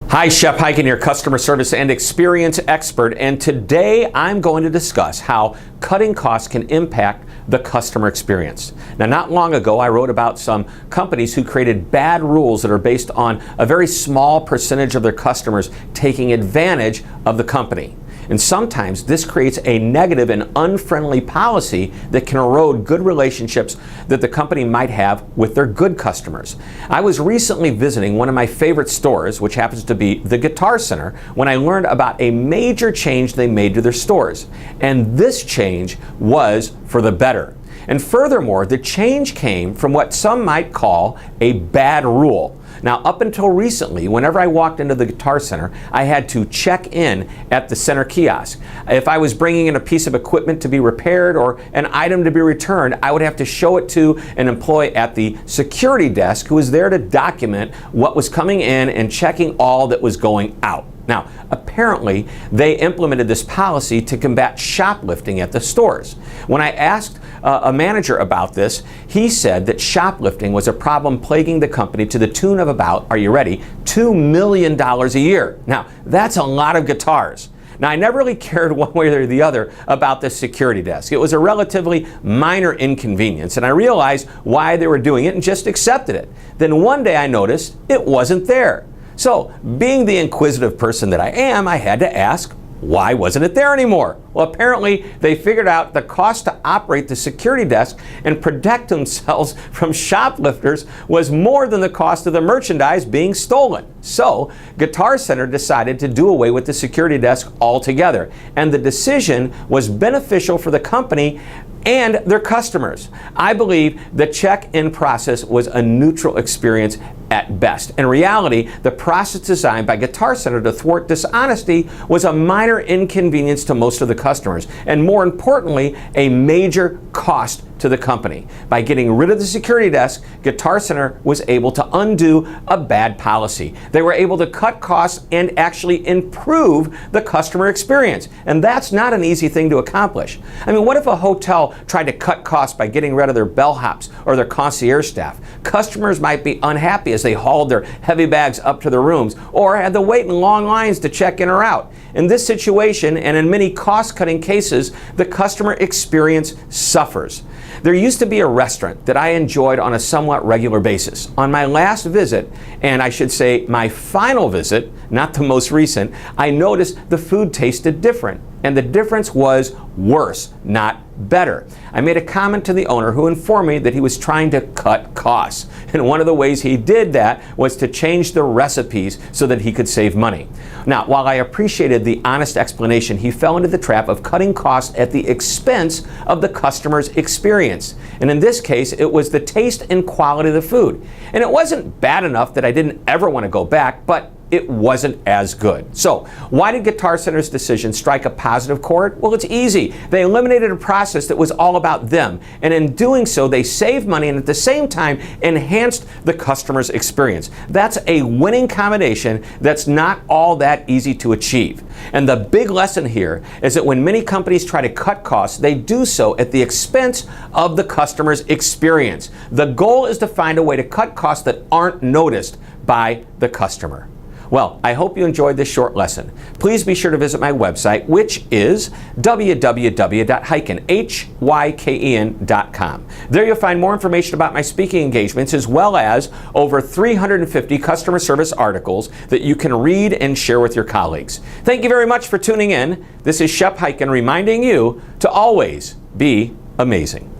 Hi, Shep Hyken, your customer service and experience expert, and today I'm going to discuss how cutting costs can impact the customer experience. Now, not long ago, I wrote about some companies who created bad rules that are based on a very small percentage of their customers taking advantage of the company. And sometimes this creates a negative and unfriendly policy that can erode good relationships that the company might have with their good customers. I was recently visiting one of my favorite stores, which happens to be the Guitar Center, when I learned about a major change they made to their stores. And this change was for the better. And furthermore, the change came from what some might call a bad rule. Now, up until recently, whenever I walked into the Guitar Center, I had to check in at the center kiosk. If I was bringing in a piece of equipment to be repaired or an item to be returned, I would have to show it to an employee at the security desk who was there to document what was coming in and checking all that was going out. Now, apparently, they implemented this policy to combat shoplifting at the stores. When I asked a manager about this, he said that shoplifting was a problem plaguing the company to the tune of about, are you ready, $2 million a year. Now, that's a lot of guitars. Now, I never really cared one way or the other about this security desk. It was a relatively minor inconvenience, and I realized why they were doing it and just accepted it. Then one day I noticed it wasn't there. So, being the inquisitive person that I am, I had to ask, why wasn't it there anymore? Well, apparently they figured out the cost to operate the security desk and protect themselves from shoplifters was more than the cost of the merchandise being stolen. So, Guitar Center decided to do away with the security desk altogether. And the decision was beneficial for the company and their customers. I believe the check-in process was a neutral experience at best. In reality, the process designed by Guitar Center to thwart dishonesty was a minor inconvenience to most of the customers, and more importantly, a major cost to the company. By getting rid of the security desk, Guitar Center was able to undo a bad policy. They were able to cut costs and actually improve the customer experience. And that's not an easy thing to accomplish. I mean, what if a hotel tried to cut costs by getting rid of their bellhops or their concierge staff? Customers might be unhappy as they hauled their heavy bags up to their rooms or had to wait in long lines to check in or out. In this situation, and in many cost-cutting cases, the customer experience suffers. There used to be a restaurant that I enjoyed on a somewhat regular basis. On my last visit, and I should say my final visit, not the most recent, I noticed the food tasted different. And the difference was worse, not better. I made a comment to the owner who informed me that he was trying to cut costs. And one of the ways he did that was to change the recipes so that he could save money. Now, while I appreciated the honest explanation, he fell into the trap of cutting costs at the expense of the customer's experience. And in this case, it was the taste and quality of the food. And it wasn't bad enough that I didn't ever want to go back, but it wasn't as good. So, why did Guitar Center's decision strike a positive chord? Well, it's easy. They eliminated a process that was all about them, and in doing so, they saved money and at the same time enhanced the customer's experience. That's a winning combination that's not all that easy to achieve. And the big lesson here is that when many companies try to cut costs, they do so at the expense of the customer's experience. The goal is to find a way to cut costs that aren't noticed by the customer. Well, I hope you enjoyed this short lesson. Please be sure to visit my website, which is www.hyken.com. There you'll find more information about my speaking engagements as well as over 350 customer service articles that you can read and share with your colleagues. Thank you very much for tuning in. This is Shep Hyken reminding you to always be amazing.